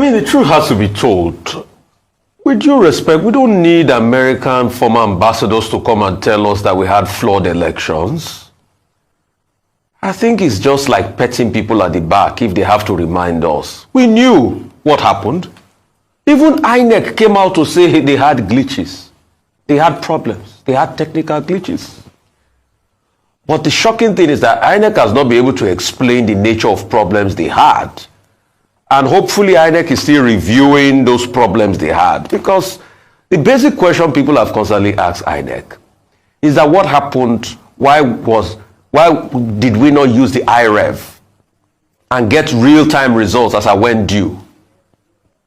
mean, the truth has to be told. With due respect, we don't need American former ambassadors to come and tell us that we had flawed elections. I think it's just like petting people at the back if they have to remind us. We knew what happened. Even INEC came out to say they had glitches. They had problems. They had technical glitches. But the shocking thing is that INEC has not been able to explain the nature of problems they had. And hopefully INEC is still reviewing those problems they had. Because the basic question people have constantly asked INEC is that what happened, why did we not use the IREV and get real-time results as I went due?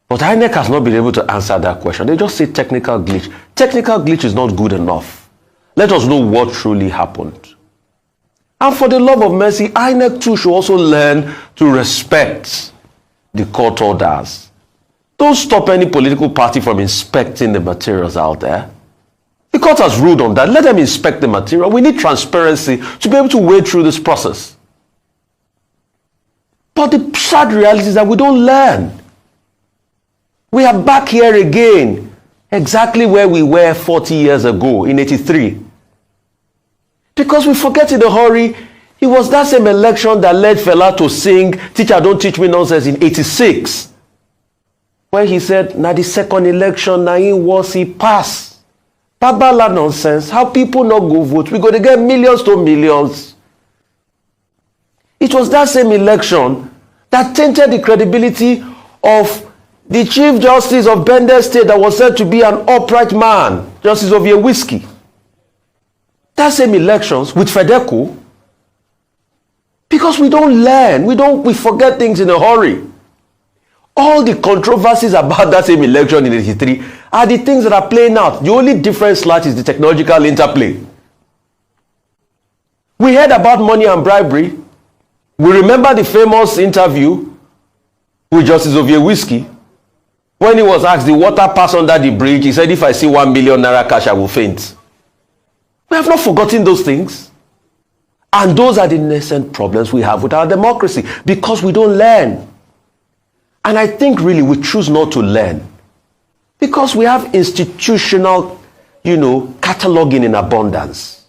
But INEC has not been able to answer that question. They just say technical glitch. Technical glitch is not good enough. Let us know what truly happened. And for the love of mercy, INEC too should also learn to respect the court orders. Don't stop any political party from inspecting the materials out there. The court has ruled on that. Let them inspect the material. We need transparency to be able to wade through this process. But the sad reality is that we don't learn. We are back here again, exactly where we were 40 years ago in '83. Because we forget in a hurry, it was that same election that led Fela to sing "Teacher Don't Teach Me Nonsense" in '86. Where he said, "Na the second election, na him was he pass. Babala nonsense, how people not go vote? We go to get millions to millions." It was that same election that tainted the credibility of the Chief Justice of Bende State that was said to be an upright man, Justice Whiskey. That same elections with Fedeco, because we don't learn, we forget things in a hurry. All the controversies about that same election in '83 are the things that are playing out. The only difference is the technological interplay. We heard about money and bribery. We remember the famous interview with Justice Whiskey. When he was asked, the water pass under the bridge, he said, "If I see 1 million naira cash, I will faint." We have not forgotten those things. And those are the nascent problems we have with our democracy, because we don't learn. And I think really we choose not to learn because we have institutional, cataloging in abundance.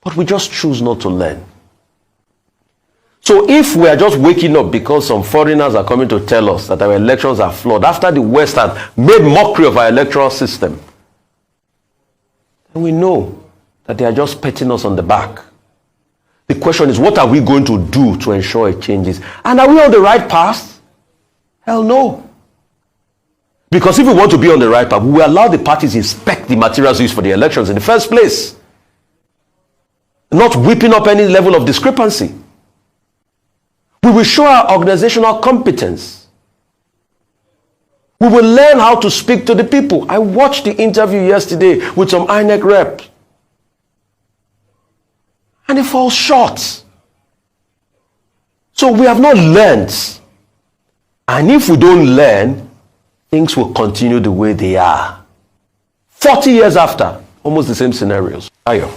But we just choose not to learn. So if we are just waking up because some foreigners are coming to tell us that our elections are flawed, after the West has made mockery of our electoral system, then we know that they are just patting us on the back. The question is, what are we going to do to ensure it changes? And are we on the right path? Hell no. Because if we want to be on the right path, we will allow the parties to inspect the materials used for the elections in the first place. Not whipping up any level of discrepancy. We will show our organizational competence. We will learn how to speak to the people. I watched the interview yesterday with some INEC reps. And it falls short. So we have not learned. And if we don't learn, things will continue the way they are. 40 years after, almost the same scenarios. Ayo,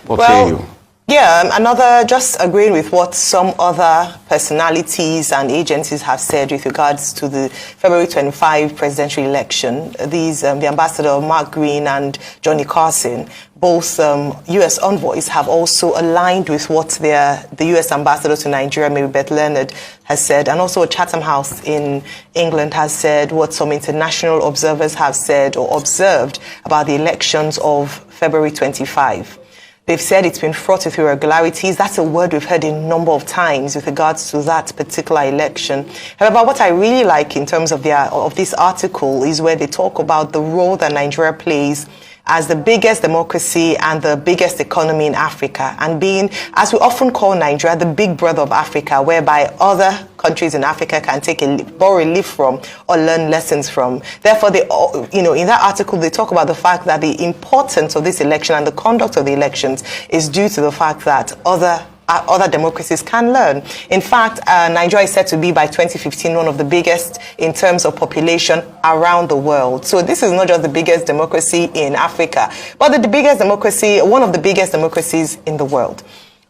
what say you? Yeah, just agreeing with what some other personalities and agencies have said with regards to the February 25 presidential election. These, the Ambassador Mark Green and Johnny Carson, both U.S. envoys, have also aligned with what the U.S. Ambassador to Nigeria, Mary Beth Leonard, has said, and also Chatham House in England has said, what some international observers have said or observed about the elections of February 25. They've said it's been fraught with irregularities. That's a word we've heard a number of times with regards to that particular election. However, what I really like in terms of this article is where they talk about the role that Nigeria plays as the biggest democracy and the biggest economy in Africa, and being, as we often call Nigeria, the big brother of Africa, whereby other countries in Africa can borrow a leaf from or learn lessons from. Therefore, in that article, they talk about the fact that the importance of this election and the conduct of the elections is due to the fact that other democracies can learn. In fact, Nigeria is said to be by 2015 one of the biggest in terms of population around the world. So this is not just the biggest democracy in Africa, but the biggest democracy, one of the biggest democracies in the world.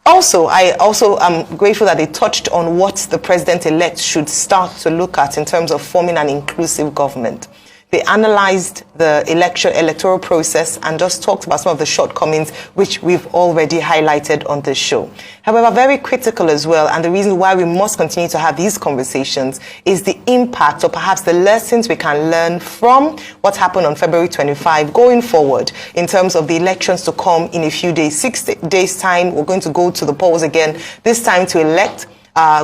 Also, I also am grateful that they touched on what the president-elect should start to look at in terms of forming an inclusive government. They analyzed the electoral process and just talked about some of the shortcomings which we've already highlighted on this show. However, very critical as well, and the reason why we must continue to have these conversations is the impact or perhaps the lessons we can learn from what happened on February 25 going forward in terms of the elections to come in a few days, 6 days time. We're going to go to the polls again, this time to elect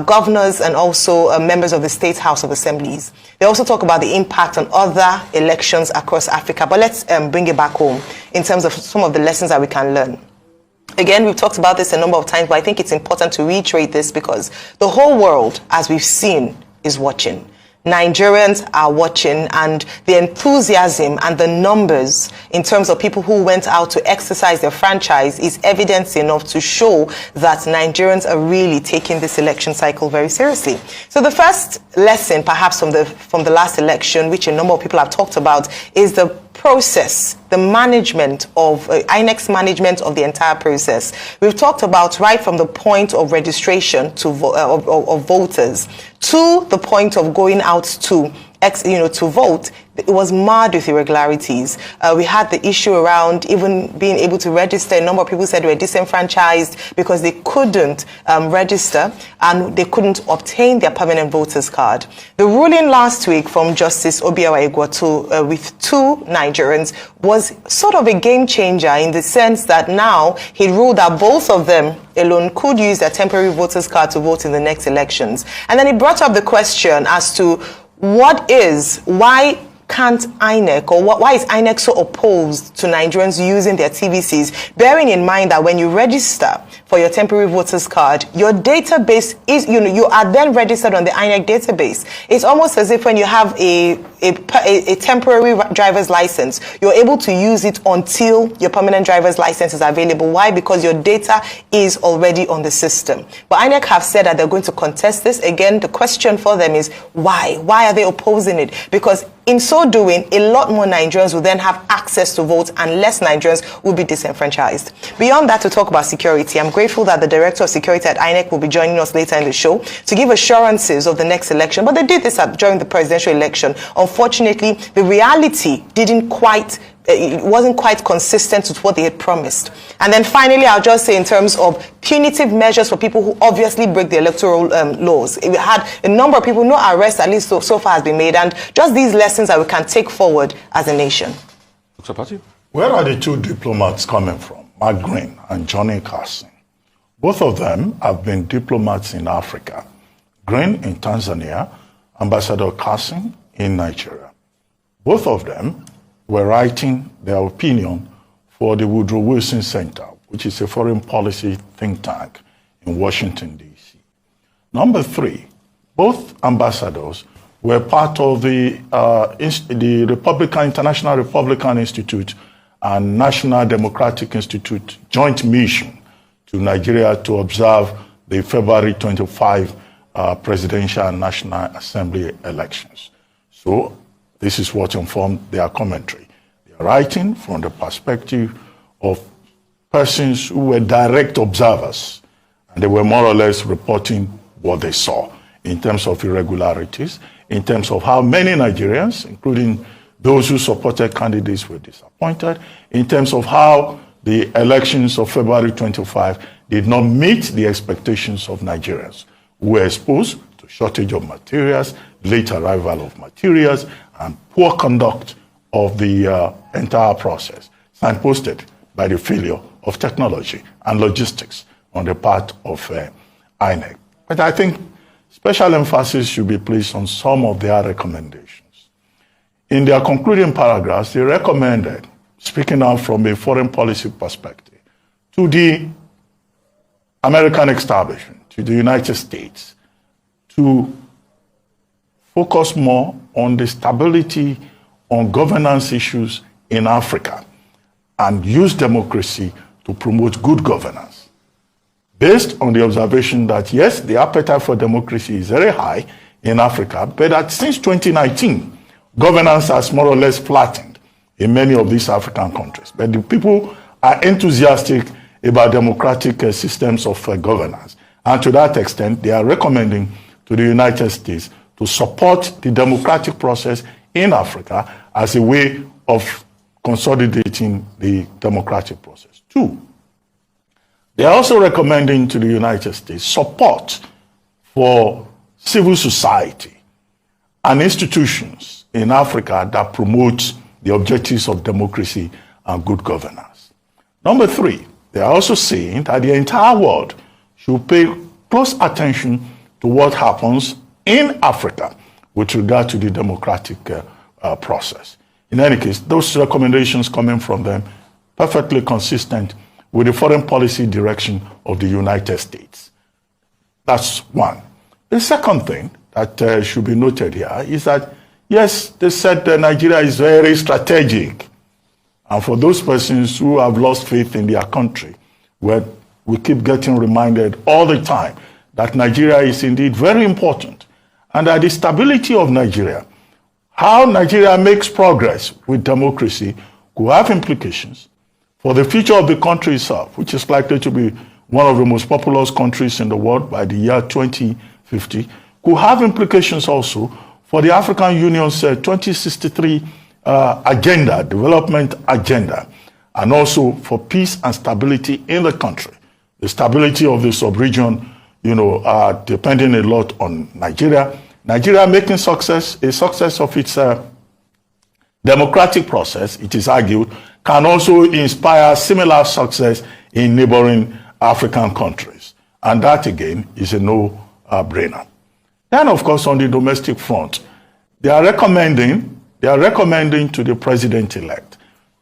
governors and also members of the State House of Assemblies. They also talk about the impact on other elections across Africa. But let's bring it back home in terms of some of the lessons that we can learn. Again, we've talked about this a number of times, but I think it's important to reiterate this because the whole world, as we've seen, is watching. Nigerians are watching, and the enthusiasm and the numbers in terms of people who went out to exercise their franchise is evidence enough to show that Nigerians are really taking this election cycle very seriously. So the first lesson, perhaps from the last election, which a number of people have talked about, is the process, the management of INEC's management of the entire process. We've talked about right from the point of registration to of voters to the point of going out to vote. It was marred with irregularities. We had the issue around even being able to register. A number of people said they were disenfranchised because they couldn't register and they couldn't obtain their permanent voters card. The ruling last week from Justice Obiawa Egwatu with two Nigerians was sort of a game changer in the sense that now he ruled that both of them alone could use their temporary voters card to vote in the next elections. And then he brought up the question as to why can't INEC, or why is INEC so opposed to Nigerians using their TVCs, bearing in mind that when you register for your temporary voters card, your database is, you are then registered on the INEC database. It's almost as if when you have a temporary driver's license, you're able to use it until your permanent driver's license is available. Why? Because your data is already on the system. But INEC have said that they're going to contest this. Again, the question for them is why? Why are they opposing it? Because in so doing, a lot more Nigerians will then have access to vote and less Nigerians will be disenfranchised. Beyond that, to talk about security, I'm grateful that the Director of Security at INEC will be joining us later in the show to give assurances of the next election. But they did this during the presidential election. Unfortunately, the reality it wasn't quite consistent with what they had promised. And then finally, I'll just say in terms of punitive measures for people who obviously break the electoral laws. We had a number of people, no arrests at least so far has been made, and just these lessons that we can take forward as a nation. Dr. Patti? Where are the two diplomats coming from, Mark Green and Johnny Carson? Both of them have been diplomats in Africa. Green in Tanzania, Ambassador Carson in Nigeria. Both of them were writing their opinion for the Woodrow Wilson Center, which is a foreign policy think tank in Washington, D.C. Number three, both ambassadors were part of the International Republican Institute and National Democratic Institute joint mission to Nigeria to observe the February 25 presidential and National Assembly elections. So this is what informed their commentary. They are writing from the perspective of persons who were direct observers, and they were more or less reporting what they saw in terms of irregularities, in terms of how many Nigerians, including those who supported candidates, were disappointed, in terms of how the elections of February 25 did not meet the expectations of Nigerians who were exposed to shortage of materials, late arrival of materials, and poor conduct of the entire process, signposted by the failure of technology and logistics on the part of INEC. But I think special emphasis should be placed on some of their recommendations. In their concluding paragraphs, they recommended, speaking out from a foreign policy perspective, to the American establishment, to the United States, to focus more on the stability, on governance issues in Africa, and use democracy to promote good governance. Based on the observation that, yes, the appetite for democracy is very high in Africa, but that since 2019, governance has more or less flattened in many of these African countries. But the people are enthusiastic about democratic systems of governance. And to that extent, they are recommending to the United States to support the democratic process in Africa as a way of consolidating the democratic process. 2, they are also recommending to the United States support for civil society and institutions in Africa that promote the objectives of democracy and good governance. Number 3, they are also saying that the entire world should pay close attention to what happens in Africa with regard to the democratic process. In any case, those recommendations coming from them perfectly consistent with the foreign policy direction of the United States. That's one. The second thing that should be noted here is that, yes, they said that Nigeria is very strategic. And for those persons who have lost faith in their country, where we keep getting reminded all the time that Nigeria is indeed very important, and that the stability of Nigeria, how Nigeria makes progress with democracy, could have implications for the future of the country itself, which is likely to be one of the most populous countries in the world by the year 2050, could have implications also for the African Union's 2063 agenda, development agenda, and also for peace and stability in the country. The stability of the sub-region, depending a lot on Nigeria. Nigeria making a success of its democratic process, it is argued, can also inspire similar success in neighboring African countries. And that, again, is a no-brainer. Then, of course, on the domestic front, they are recommending to the president-elect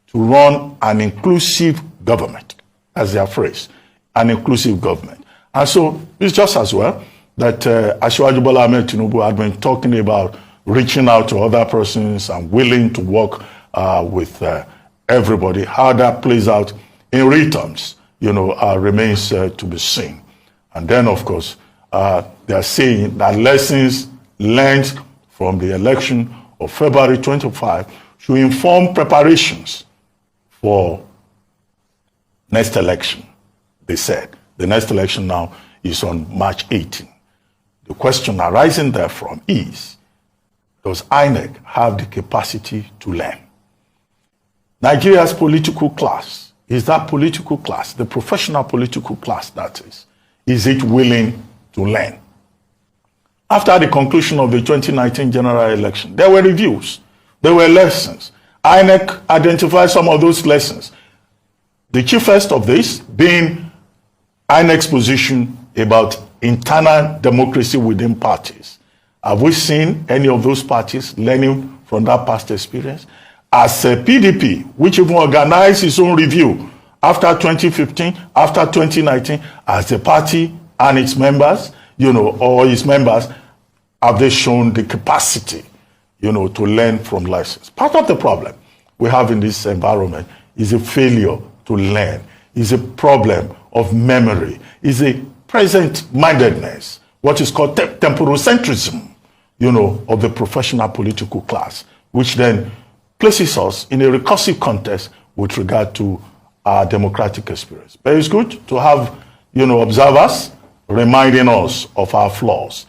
to run an inclusive government, as their phrase, an inclusive government. And so it's just as well that Asiwaju Bola Ahmed TINUBU had been talking about reaching out to other persons and willing to work with everybody. How that plays out in real terms, remains to be seen. And then, of course, they are saying that lessons learned from the election of February 25 should inform preparations for next election. They said the next election now is on March 18. The question arising therefrom is, does INEC have the capacity to learn? Nigeria's political class, is that political class, the professional political class that is it willing to learn? After the conclusion of the 2019 general election, there were reviews, there were lessons. INEC identified some of those lessons. The chiefest of this being INEC's position about internal democracy within parties. Have we seen any of those parties learning from that past experience? As a PDP, which even organized its own review after 2015, after 2019, as a party and its members, or its members, have they shown the capacity, to learn from lessons? Part of the problem we have in this environment is a failure to learn, is a problem of memory, is a present-mindedness, what is called temporocentrism, of the professional political class, which then places us in a recursive context with regard to our democratic experience. But it's good to have, observers reminding us of our flaws.